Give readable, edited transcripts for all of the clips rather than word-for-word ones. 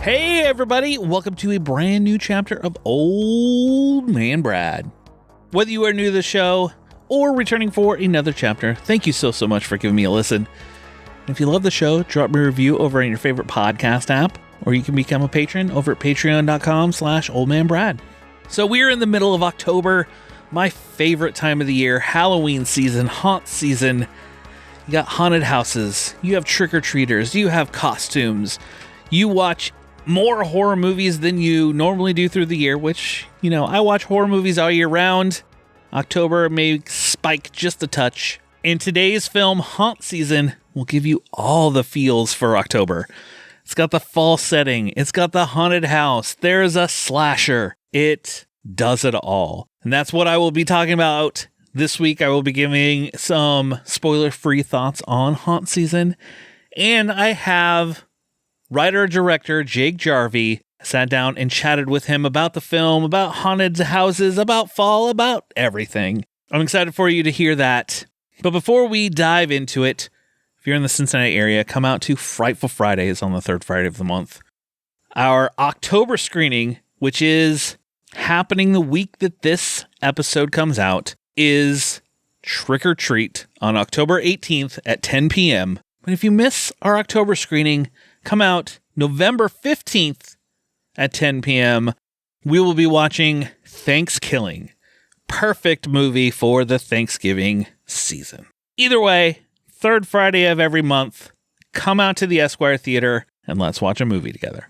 Hey everybody, welcome to a brand new chapter of Old Man Brad. Whether you are new to the show or returning for another chapter, thank you so much for giving me a listen. And if you love the show, drop me a review over on your favorite podcast app, or you can become a patron over at patreon.com/oldmanbrad. So we're in the middle of October, my favorite time of the year, Halloween season, haunt season. You got haunted houses, you have trick-or-treaters, you have costumes, you watch more horror movies than you normally do through the year, which, you know, I watch horror movies all year round. October may spike just a touch. And today's film, Haunt Season, will give you all the feels for October. It's got the fall setting. It's got the haunted house. There's a slasher. It does it all. And that's what I will be talking about this week. I will be giving some spoiler-free thoughts on Haunt Season. And I have writer-director Jake Jarvi. Sat down and chatted with him about the film, about haunted houses, about fall, about everything. I'm excited for you to hear that. But before we dive into it, if you're in the Cincinnati area, come out to Frightful Fridays on the third Friday of the month. Our October screening, which is happening the week that this episode comes out, is Trick or Treat on October 18th at 10 p.m. But if you miss our October screening, come out November 15th at 10 p.m. We will be watching Thanksgiving. Perfect movie for the Thanksgiving season. Either way, third Friday of every month, come out to the Esquire Theater and let's watch a movie together.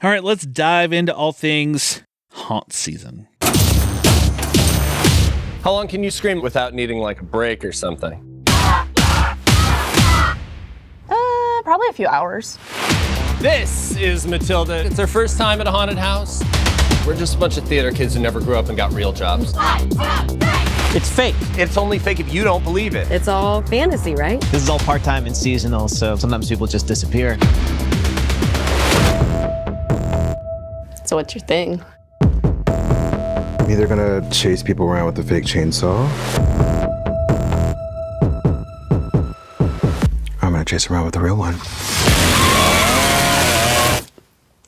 All right, let's dive into all things Haunt Season. How long can you scream without needing like a break or something? Probably a few hours. This is Matilda. It's her first time at a haunted house. We're just a bunch of theater kids who never grew up and got real jobs. 1, 2, 3. It's fake. It's only fake if you don't believe it. It's all fantasy, right? This is all part-time and seasonal, so sometimes people just disappear. So what's your thing? I'm either gonna chase people around with a fake chainsaw, or I'm gonna chase around with a real one.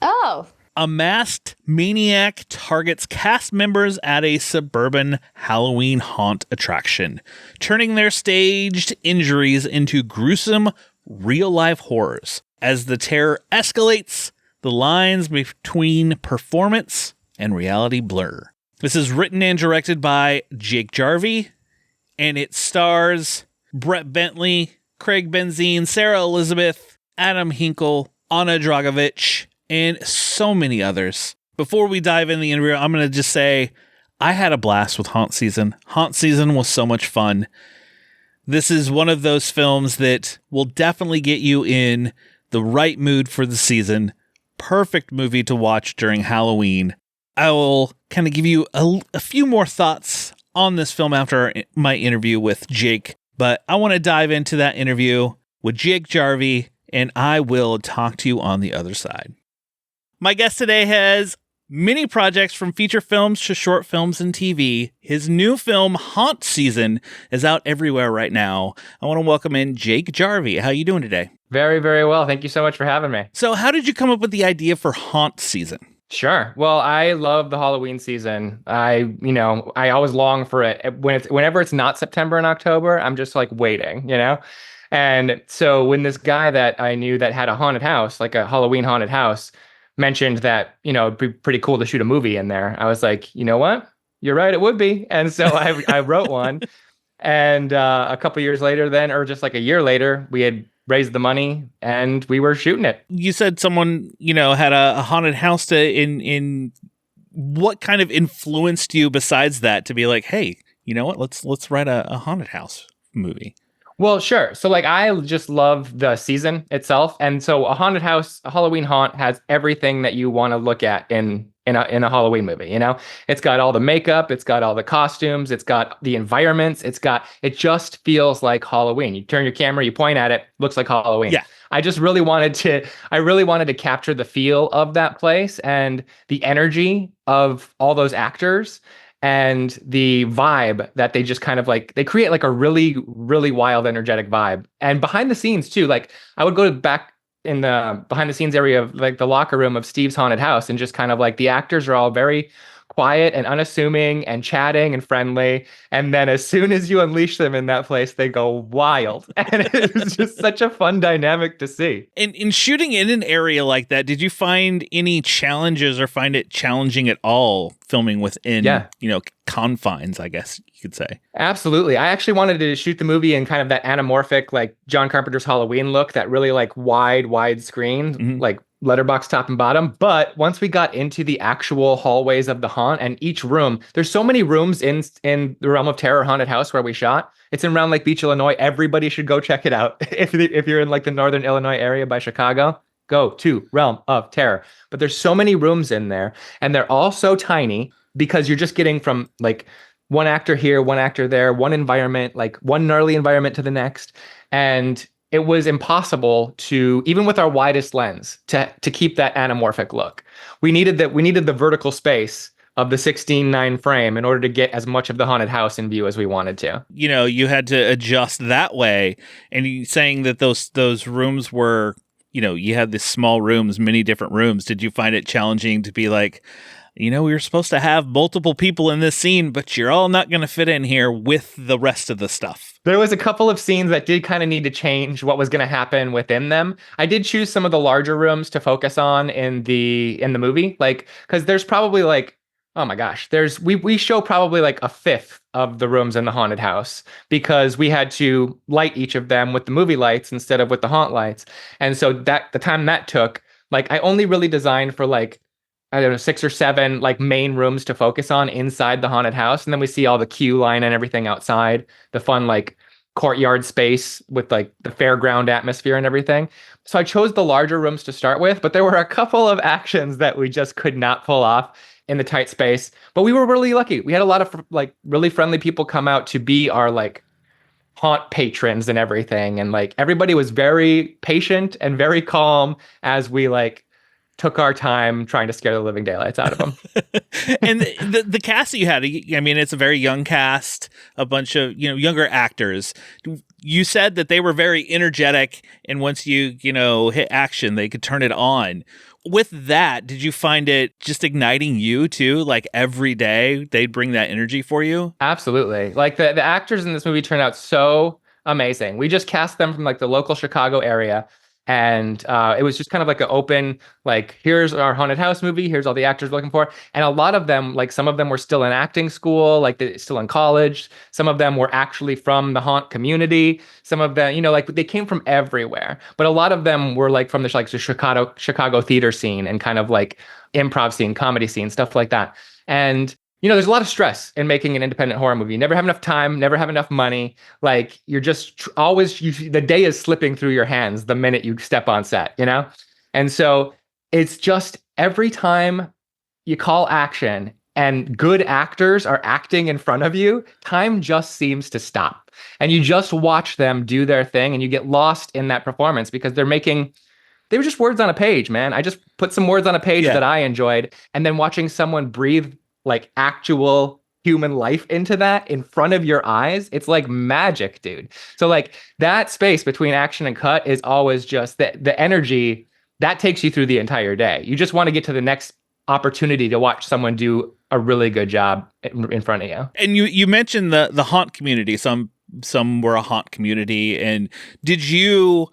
Oh. A masked maniac targets cast members at a suburban Halloween haunt attraction, turning their staged injuries into gruesome, real-life horrors. As the terror escalates, the lines between performance and reality blur. This is written and directed by Jake Jarvi, and it stars Brett Bentley, Craig Benzine, Sarah Elizabeth, Adam Hinkle, Anna Dragovich, and so many others. Before we dive in the interview, I'm going to just say I had a blast with Haunt Season. Haunt Season was so much fun. This is one of those films that will definitely get you in the right mood for the season. Perfect movie to watch during Halloween. I will kind of give you a few more thoughts on this film after my interview with Jake, but I want to dive into that interview with Jake Jarvi, and I will talk to you on the other side. My guest today has many projects from feature films to short films and TV. His new film, Haunt Season, is out everywhere right now. I want to welcome in Jake Jarvi. How are you doing today? Very, very well. Thank you so much for having me. So how did you come up with the idea for Haunt Season? Sure. Well, I love the Halloween season. I always long for it. Whenever it's not September and October, I'm just like waiting, you know? And so when this guy that I knew that had a haunted house, like a Halloween haunted house, mentioned that, you know, it'd be pretty cool to shoot a movie in there, I was like, you know what? You're right, it would be. And so I wrote one. And a couple years later then, or just like a year later, we had raised the money and we were shooting it. You said someone, you know, had a haunted house in what kind of influenced you besides that to be like, hey, you know what? Let's write a haunted house movie. Well, sure. So like I just love the season itself. And so a haunted house, a Halloween haunt has everything that you want to look at in a Halloween movie, you know? It's got all the makeup, it's got all the costumes, it's got the environments, it just feels like Halloween. You turn your camera, you point at it, looks like Halloween. Yeah. I really wanted to capture the feel of that place and the energy of all those actors and the vibe that they just kind of like, they create like a really, really wild, energetic vibe. And behind the scenes too, like I would go back in the behind the scenes area of like the locker room of Steve's haunted house, and just kind of like the actors are all very quiet and unassuming and chatting and friendly. And then as soon as you unleash them in that place, they go wild. And it's just such a fun dynamic to see. In shooting in an area like that, did you find any challenges or find it challenging at all filming within, confines, I guess you could say? Absolutely. I actually wanted to shoot the movie in kind of that anamorphic, like John Carpenter's Halloween look, that really like wide screen, like letterbox top and bottom. But once we got into the actual hallways of the haunt, and each room, there's so many rooms in the Realm of Terror haunted house where we shot. It's in Round Lake Beach, Illinois. Everybody should go check it out. If you're in like the northern Illinois area by Chicago, go to Realm of Terror. But there's so many rooms in there, and they're all so tiny because you're just getting from like one actor here, one actor there, one environment, like one gnarly environment to the next. And it was impossible to, even with our widest lens, to keep that anamorphic look. We needed the vertical space of the 16:9 frame in order to get as much of the haunted house in view as we wanted to. You had to adjust that way. And you saying that those rooms were, you had these small rooms, many different rooms. Did you find it challenging to be like, we were supposed to have multiple people in this scene, but you're all not going to fit in here with the rest of the stuff? There was a couple of scenes that did kind of need to change what was going to happen within them. I did choose some of the larger rooms to focus on in the movie, like, because there's probably like, oh my gosh, we show probably like a fifth of the rooms in the haunted house because we had to light each of them with the movie lights instead of with the haunt lights. And so that the time that took, like, I only really designed for like, I don't know, 6 or 7 like main rooms to focus on inside the haunted house. And then we see all the queue line and everything outside, the fun like courtyard space with like the fairground atmosphere and everything. So I chose the larger rooms to start with, but there were a couple of actions that we just could not pull off in the tight space. But we were really lucky. We had a lot of like really friendly people come out to be our like haunt patrons and everything. And like everybody was very patient and very calm as we like took our time trying to scare the living daylights out of them. And the cast that you had, I mean, it's a very young cast, a bunch of, younger actors. You said that they were very energetic, and once you hit action, they could turn it on. With that, did you find it just igniting you too? Like every day they'd bring that energy for you? Absolutely. Like the actors in this movie turned out so amazing. We just cast them from like the local Chicago area. And it was just kind of like an open, like, here's our haunted house movie. Here's all the actors we're looking for. And a lot of them, like some of them were still in acting school, like they're still in college. Some of them were actually from the haunt community. Some of them, like they came from everywhere. But a lot of them were like from the Chicago theater scene and kind of like improv scene, comedy scene, stuff like that. And there's a lot of stress in making an independent horror movie. You never have enough time, never have enough money. Like you're just the day is slipping through your hands the minute you step on set, And so it's just every time you call action and good actors are acting in front of you, time just seems to stop. And you just watch them do their thing and you get lost in that performance because they were just words on a page, man. I just put some words on a page that I enjoyed. And then watching someone breathe like actual human life into that in front of your eyes, it's like magic, dude. So like that space between action and cut is always just the energy that takes you through the entire day. You just want to get to the next opportunity to watch someone do a really good job in front of you. And you mentioned the haunt community. Some were a haunt community. And did you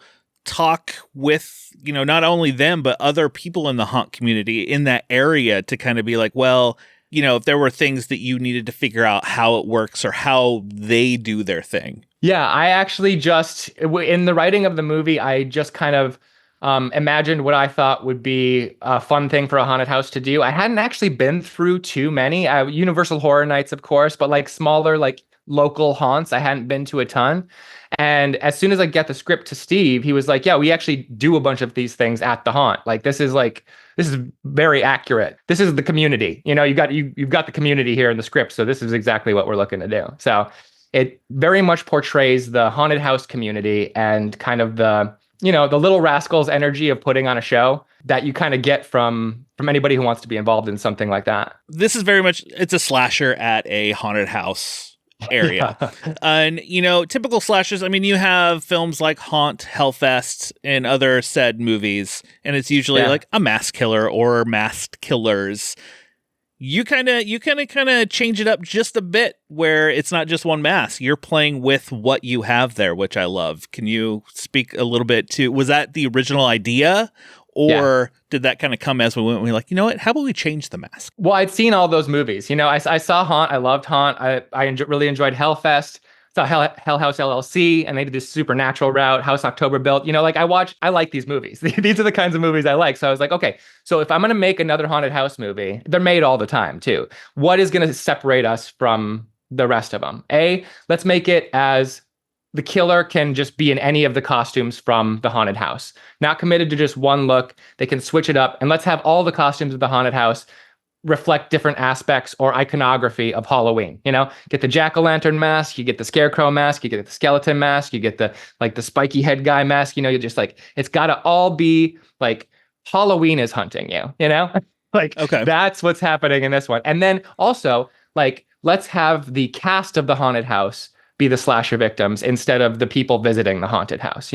talk with, not only them, but other people in the haunt community in that area to kind of be like, well, if there were things that you needed to figure out how it works or how they do their thing? Yeah, I actually in the writing of the movie, I just kind of imagined what I thought would be a fun thing for a haunted house to do. I hadn't actually been through too many. Universal Horror Nights, of course, but like smaller, like local haunts, I hadn't been to a ton. And as soon as I get the script to Steve, he was like, yeah, we actually do a bunch of these things at the haunt. Like this is very accurate. This is the community. You've got the community here in the script. So this is exactly what we're looking to do. So it very much portrays the haunted house community and kind of the Little Rascals energy of putting on a show that you kind of get from anybody who wants to be involved in something like that. This is very much, it's a slasher at a haunted house area. And, typical slashers, I mean, you have films like Haunt, Hellfest, and other said movies, and it's usually like a mass killer or masked killers. You kind of change it up just a bit where it's not just one mask. You're playing with what you have there, which I love. Can you speak a little bit to, was that the original idea? Or did that kind of come as we went? We were like, you know what? How about we change the mask? Well, I'd seen all those movies. I saw Haunt. I loved Haunt. I really enjoyed Hellfest. Saw Hell House LLC, and they did this supernatural route. House October Built. I like these movies. These are the kinds of movies I like. So I was like, okay, so if I'm going to make another haunted house movie, they're made all the time too. What is going to separate us from the rest of them? Let's make it as the killer can just be in any of the costumes from the haunted house. Not committed to just one look. They can switch it up. And let's have all the costumes of the haunted house reflect different aspects or iconography of Halloween. Get the jack-o'-lantern mask, you get the scarecrow mask, you get the skeleton mask, you get the spiky head guy mask. You just it's got to all be like Halloween is hunting you, Okay. That's what's happening in this one. And then also let's have the cast of the haunted house be the slasher victims instead of the people visiting the haunted house.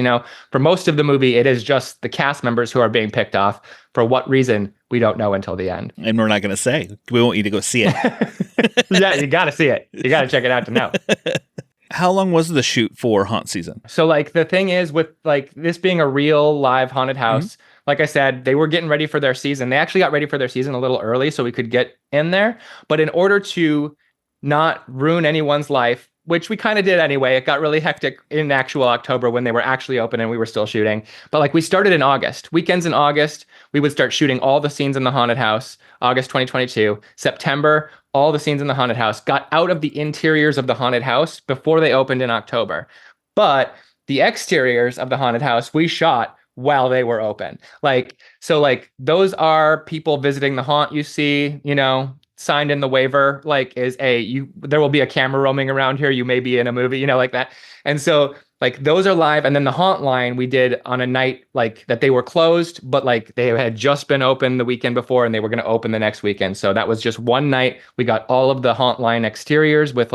For most of the movie, it is just the cast members who are being picked off. For what reason, we don't know until the end. And we're not going to say. We want you to go see it. Yeah, you got to see it. You got to check it out to know. How long was the shoot for Haunt season? So the thing is with this being a real live haunted house, like I said, they were getting ready for their season. They actually got ready for their season a little early so we could get in there. But in order to not ruin anyone's life, which we kind of did anyway. It got really hectic in actual October when they were actually open and we were still shooting. But we started in August. Weekends in August, we would start shooting all the scenes in the haunted house. August 2022. September, all the scenes in the haunted house. Got out of the interiors of the haunted house before they opened in October. But the exteriors of the haunted house, we shot while they were open. Those are people visiting the haunt you see, signed in the waiver, there will be a camera roaming around here. You may be in a movie, like that. And so those are live. And then the haunt line we did on a night that they were closed, but they had just been open the weekend before and they were going to open the next weekend. So that was just one night. We got all of the haunt line exteriors with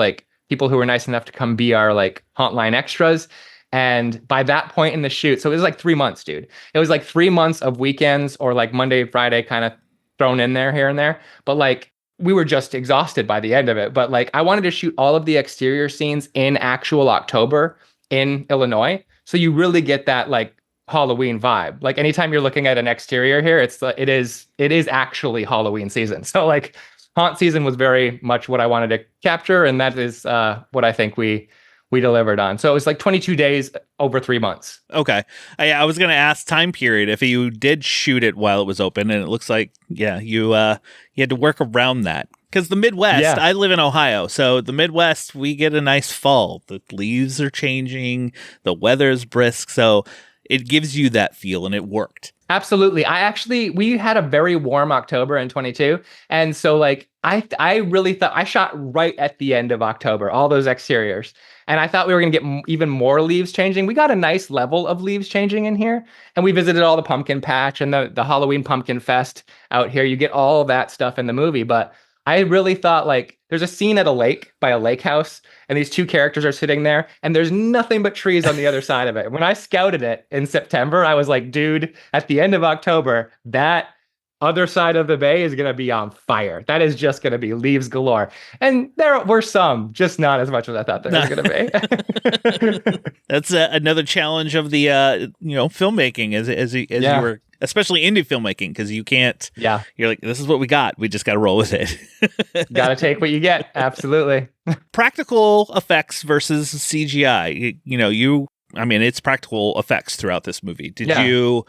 people who were nice enough to come be our haunt line extras. And by that point in the shoot, so it was 3 months, dude. It was 3 months of weekends or Monday, Friday kind of thrown in there here and there. But we were just exhausted by the end of it. But I wanted to shoot all of the exterior scenes in actual October in Illinois. So you really get that Halloween vibe. Anytime you're looking at an exterior here, it is actually Halloween season. So haunt season was very much what I wanted to capture. And that is what I think we delivered on. So it was 22 days over 3 months. Okay. I was going to ask time period if you did shoot it while it was open, and it looks like, you had to work around that. Because the Midwest, I live in Ohio, so the Midwest, we get a nice fall. The leaves are changing, the weather's brisk, so it gives you that feel, and it worked. Absolutely. We had a very warm October in 22. And so I really thought I shot right at the end of October, all those exteriors. And I thought we were going to get even more leaves changing. We got a nice level of leaves changing in here. And we visited all the pumpkin patch and the Halloween pumpkin fest out here. You get all of that stuff in the movie. But I really thought there's a scene at a lake by a lake house and these two characters are sitting there and there's nothing but trees on the other side of it. When I scouted it in September, I was like, dude, at the end of October, that other side of the bay is going to be on fire. That is just going to be leaves galore. And there were some, just not as much as I thought there was going to be. That's another challenge of the filmmaking as you were, especially indie filmmaking, because you can't. Yeah, you're like, this is what we got. We just got to roll with it. Got to take what you get. Absolutely. Practical effects versus CGI. It's practical effects throughout this movie. Did you?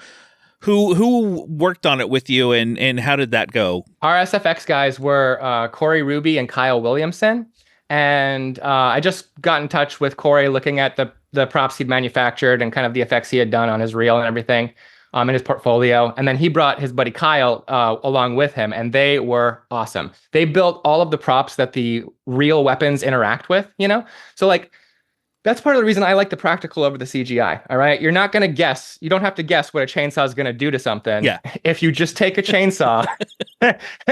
Who worked on it with you, and how did that go? Our SFX guys were Corey Ruby and Kyle Williamson. And I just got in touch with Corey looking at the props he'd manufactured and kind of the effects he had done on his reel and everything in his portfolio. And then he brought his buddy Kyle along with him, and they were awesome. They built all of the props that the real weapons interact with, So that's part of the reason I like the practical over the CGI, all right? You're not going to guess. You don't have to guess what a chainsaw is going to do to something. Yeah. If you just take a chainsaw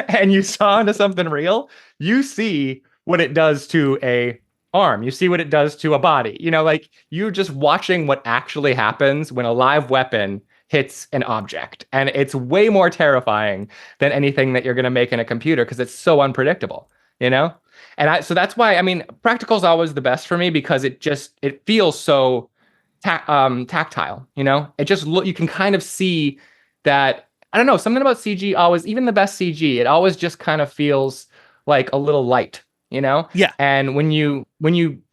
and you saw into something real, you see what it does to a arm. You see what it does to a body. Like you're just watching what actually happens when a live weapon hits an object. And it's way more terrifying than anything that you're going to make in a computer because it's so unpredictable, you know? So that's why, I mean, practical is always the best for me because it feels so tactile, It just you can kind of see that, I don't know, something about CG always, even the best CG, it always just kind of feels like a little light, Yeah. And when you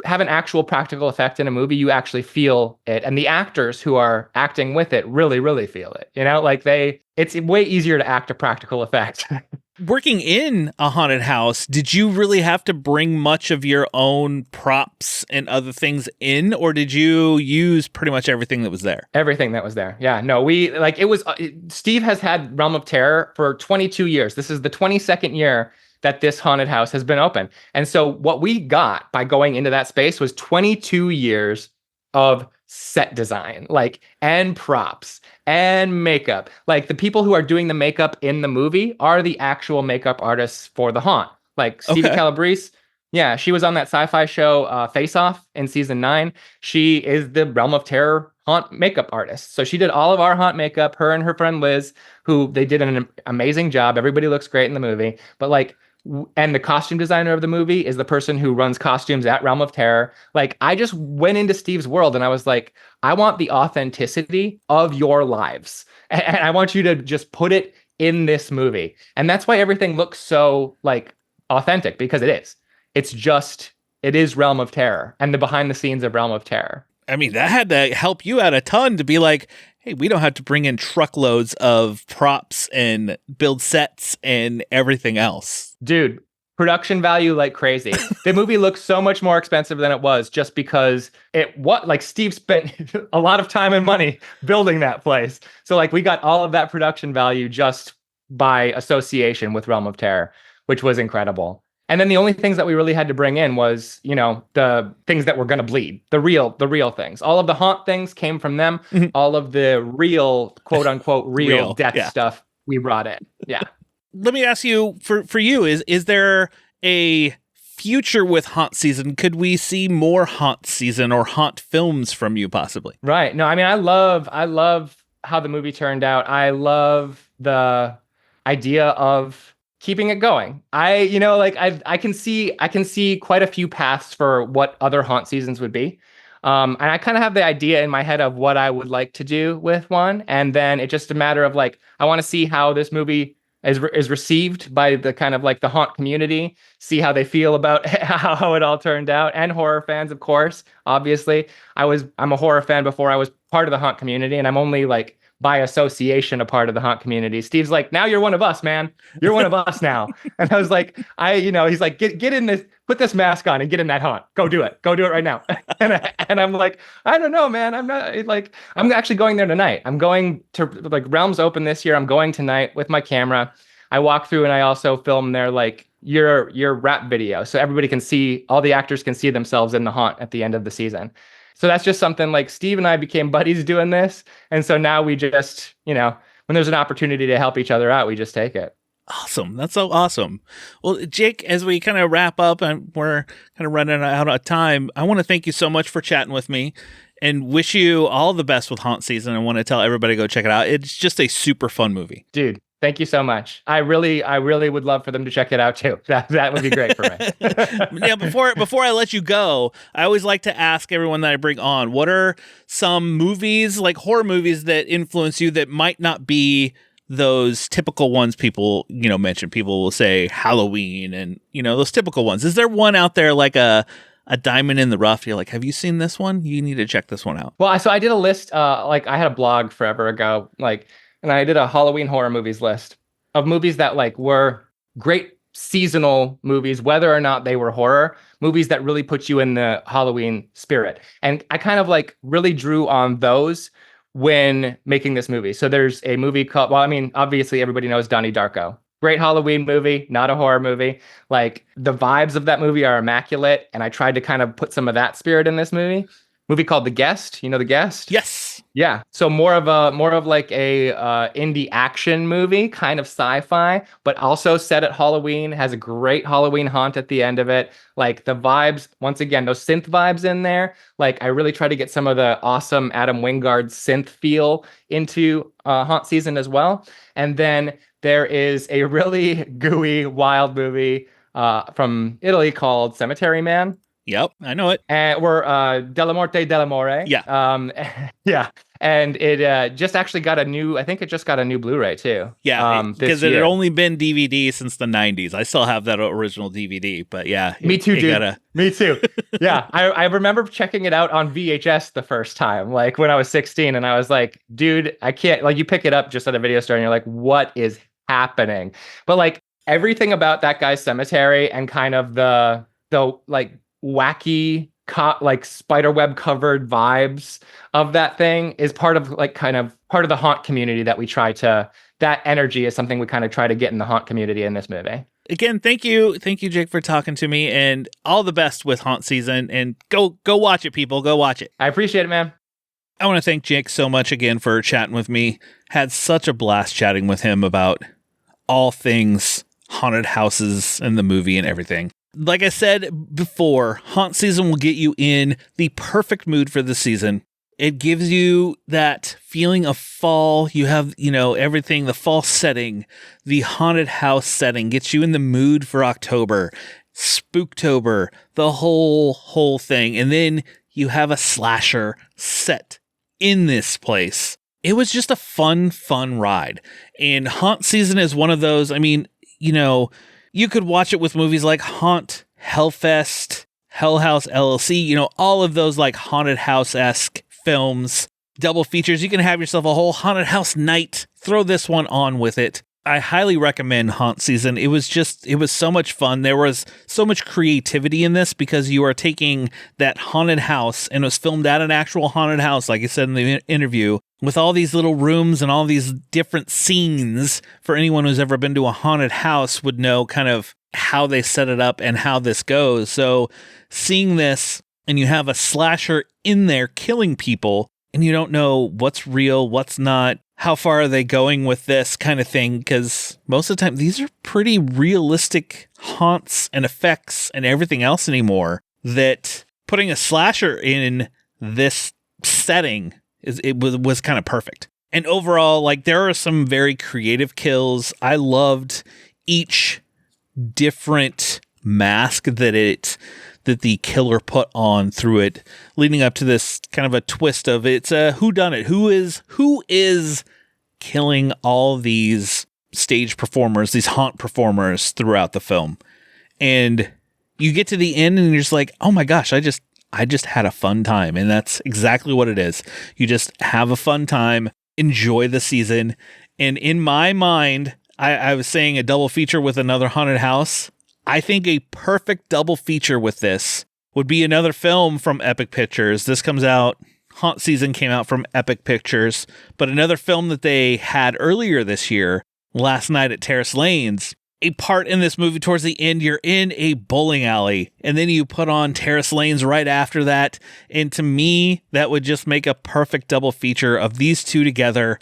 have an actual practical effect in a movie, you actually feel it, and the actors who are acting with it really, really feel it. Like it's way easier to act a practical effect. Working in a haunted house, did you really have to bring much of your own props and other things in, or did you use pretty much everything that was there? Everything that was there. Yeah, no, Steve has had Realm of Terror for 22 years. This is the 22nd year that this haunted house has been open. And so what we got by going into that space was 22 years of set design, and props and makeup. Like the people who are doing the makeup in the movie are the actual makeup artists for the haunt. Like Stevie Calabrese, yeah, she was on that sci-fi show Face Off in season 9. She is the Realm of Terror haunt makeup artist. So she did all of our haunt makeup, her and her friend Liz, who they did an amazing job. Everybody looks great in the movie. But and the costume designer of the movie is the person who runs costumes at Realm of Terror. I just went into Steve's world and I was like, I want the authenticity of your lives. And I want you to just put it in this movie. And that's why everything looks so authentic, because it is. It is Realm of Terror and the behind the scenes of Realm of Terror. I mean, that had to help you out a ton to be like, hey, we don't have to bring in truckloads of props and build sets and everything else. Dude, production value like crazy. The movie looks so much more expensive than it was just because Steve spent a lot of time and money building that place. So we got all of that production value just by association with Realm of Terror, which was incredible. And then the only things that we really had to bring in was, the things that were going to bleed, the real things. All of the haunt things came from them. Mm-hmm. All of the real, quote unquote, real death stuff we brought in. Yeah. Let me ask you, for you, is there a future with haunt season? Could we see more haunt season or haunt films from you possibly? Right. No, I mean, I love how the movie turned out. I love the idea of keeping it going. I can see quite a few paths for what other haunt seasons would be. And I kind of have the idea in my head of what I would like to do with one. And then it's just a matter of I want to see how this movie is received by the kind of the haunt community, see how they feel about how it all turned out, and horror fans, of course. Obviously, I'm a horror fan before I was part of the haunt community, and I'm only by association a part of the haunt community. Steve's like, now you're one of us, man. You're one of us now. And I was like, he's like, get in this, put this mask on and get in that haunt. Go do it right now. and I'm like, I don't know, man. I'm not I'm actually going there tonight. I'm going to Realms open this year. I'm going tonight with my camera. I walk through and I also film their your rap video. So everybody can see, all the actors can see themselves in the haunt at the end of the season. So that's just something Steve and I became buddies doing this. And so now we just, when there's an opportunity to help each other out, we just take it. Awesome. That's so awesome. Well, Jake, as we kind of wrap up and we're kind of running out of time, I want to thank you so much for chatting with me and wish you all the best with haunt season. I want to tell everybody to go check it out. It's just a super fun movie. Dude, thank you so much. I really would love for them to check it out too. That would be great for me. Yeah, before I let you go, I always like to ask everyone that I bring on, what are some movies, horror movies, that influence you that might not be those typical ones people, mention? People will say Halloween and, those typical ones. Is there one out there a diamond in the rough? You're like, have you seen this one? You need to check this one out. Well, so I did a list, I had a blog forever ago, and I did a Halloween horror movies list of movies that were great seasonal movies, whether or not they were horror, movies that really put you in the Halloween spirit. And I kind of really drew on those when making this movie. So there's a movie called, obviously everybody knows Donnie Darko. Great Halloween movie, not a horror movie. The vibes of that movie are immaculate. And I tried to kind of put some of that spirit in this movie. movie called The Guest. You know The Guest? Yes. Yeah. So more of like a indie action movie, kind of sci-fi, but also set at Halloween, has a great Halloween haunt at the end of it. Like the vibes, once again, those synth vibes in there. Like I really try to get some of the awesome Adam Wingard synth feel into haunt season as well. And then there is a really gooey, wild movie from Italy called Cemetery Man. Yep, I know it. And we're Della Morte Dell'Amore. Yeah. Yeah. And it just actually got I think it just got a new Blu-ray too. Yeah, because it year. had only been DVD since the 90s. I still have that original DVD, but yeah. Me too, dude. Me too. Yeah. I remember checking it out on VHS the first time, like when I was 16, and I was like, dude, I can't, like you pick it up just at a video store and you're like, what is happening? But like everything about that guy's cemetery and kind of the like wacky like spiderweb covered vibes of that thing is part of like kind of part of the haunt community that we try to, that energy is something we kind of try to get in the haunt community in this movie. Again, thank you, Jake, for talking to me, and all the best with haunt season, and go watch it, people. Go watch it. I appreciate it, man. I want to thank Jake so much again for chatting with me. Had such a blast chatting with him about all things haunted houses and the movie and everything. Like I said before, haunt season will get you in the perfect mood for the season. It gives you that feeling of fall. You have, everything, the fall setting, the haunted house setting gets you in the mood for October, Spooktober, the whole thing. And then you have a slasher set in this place. It was just a fun ride. And haunt season is one of those, you could watch it with movies like Haunt, Hellfest, Hell House LLC, all of those like haunted house-esque films, double features. You can have yourself a whole haunted house night. Throw this one on with it. I highly recommend Haunt Season. It was so much fun. There was so much creativity in this because you are taking that haunted house, and it was filmed at an actual haunted house, like I said in the interview, with all these little rooms and all these different scenes. For anyone who's ever been to a haunted house would know kind of how they set it up and how this goes. So seeing this, and you have a slasher in there killing people, and you don't know what's real, what's not, how far are they going with this kind of thing? Because most of the time, these are pretty realistic haunts and effects and everything else anymore, that putting a slasher in this setting was kind of perfect. And overall, like, there are some very creative kills. I loved each different mask that the killer put on through it, leading up to this kind of a twist of it's a whodunit. Who is killing all these stage performers, these haunt performers throughout the film? And you get to the end and you're just like, oh my gosh, I just had a fun time. And that's exactly what it is. You just have a fun time, enjoy the season. And in my mind, I was saying a double feature with another haunted house. I think a perfect double feature with this would be another film from Epic Pictures. This comes out, Haunt Season came out from Epic Pictures, but another film that they had earlier this year, Last Night at Terrace Lanes. A part in this movie towards the end, you're in a bowling alley, and then you put on Terrace Lanes right after that. And to me, that would just make a perfect double feature of these two together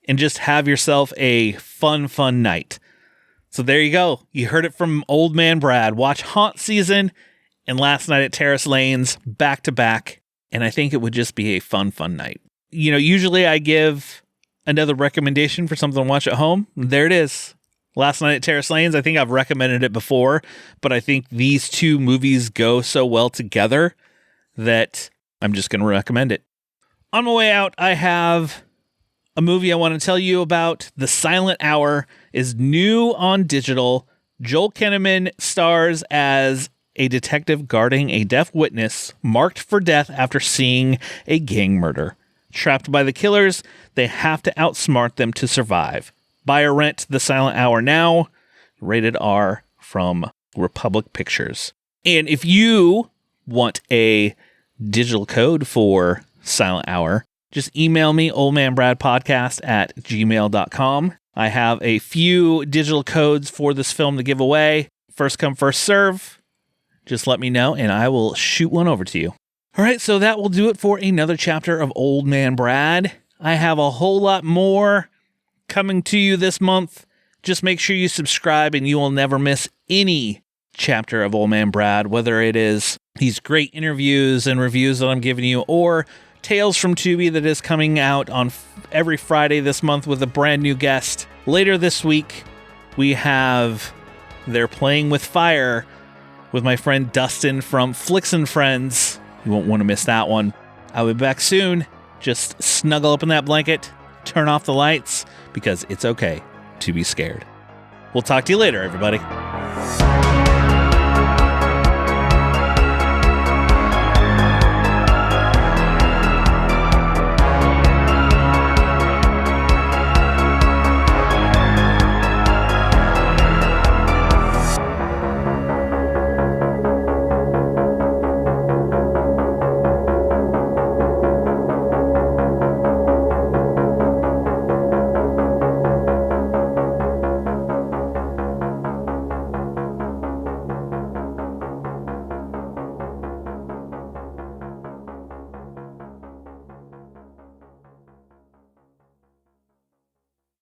and just have yourself a fun night. So there you go. You heard it from Old Man Brad. Watch Haunt Season and Last Night at Terrace Lanes back to back, and I think it would just be a fun night. Usually I give another recommendation for something to watch at home. There it is. Last Night at Terrace Lanes. I think I've recommended it before, but I think these two movies go so well together that I'm just going to recommend it. On my way out, I have a movie I want to tell you about. The Silent Hour is new on digital. Joel Kinnaman stars as a detective guarding a deaf witness marked for death after seeing a gang murder. Trapped by the killers, they have to outsmart them to survive. Buy or rent The Silent Hour now. Rated R from Republic Pictures. And if you want a digital code for Silent Hour, just email me, oldmanbradpodcast@gmail.com. I have a few digital codes for this film to give away. First come, first serve. Just let me know, and I will shoot one over to you. All right, so that will do it for another chapter of Old Man Brad. I have a whole lot more coming to you this month. Just make sure you subscribe and you will never miss any chapter of Old Man Brad, whether it is these great interviews and reviews that I'm giving you, or Tales from Tubi that is coming out on every Friday this month with a brand new guest. Later this week, we have They're Playing with Fire with my friend Dustin from Flicks and Friends. You won't want to miss that one. I'll be back soon. Just snuggle up in that blanket, turn off the lights, because it's okay to be scared. We'll talk to you later, everybody.